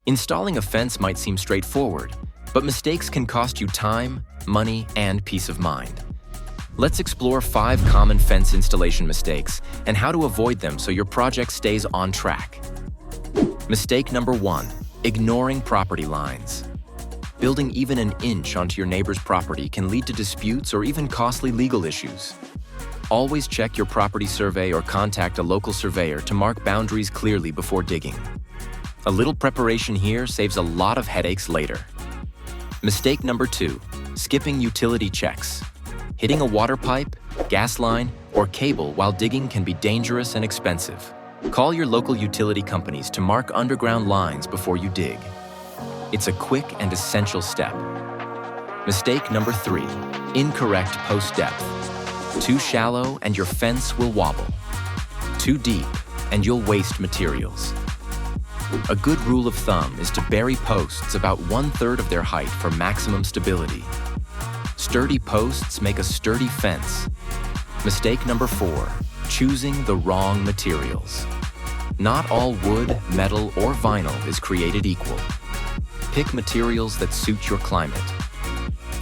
Installing a fence might seem straightforward, but mistakes can cost you time, money, and peace of mind. Let's explore 5 common fence installation mistakes and how to avoid them so your project stays on track. Mistake number 1, ignoring property lines. Building even an inch onto your neighbor's property can lead to disputes or even costly legal issues. Always check your property survey or contact a local surveyor to mark boundaries clearly before digging. A little preparation here saves a lot of headaches later. Mistake number 2, skipping utility checks. Hitting a water pipe, gas line, or cable while digging can be dangerous and expensive. Call your local utility companies to mark underground lines before you dig. It's a quick and essential step. Mistake number 3, incorrect post depth. Too shallow and your fence will wobble. Too deep and you'll waste materials. A good rule of thumb is to bury posts about 1/3 of their height for maximum stability. Sturdy posts make a sturdy fence. Mistake number 4, choosing the wrong materials. Not all wood, metal, or vinyl is created equal. Pick materials that suit your climate.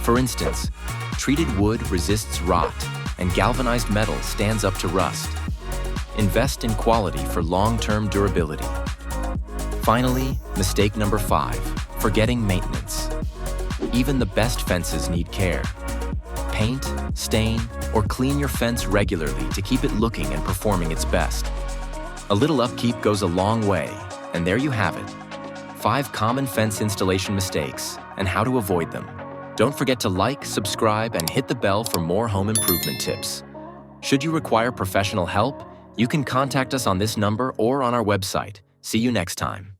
For instance, treated wood resists rot, and galvanized metal stands up to rust. Invest in quality for long-term durability. Finally, mistake number 5, forgetting maintenance. Even the best fences need care. Paint, stain, or clean your fence regularly to keep it looking and performing its best. A little upkeep goes a long way, and there you have it. 5 common fence installation mistakes and how to avoid them. Don't forget to like, subscribe, and hit the bell for more home improvement tips. Should you require professional help, you can contact us on this number or on our website. See you next time.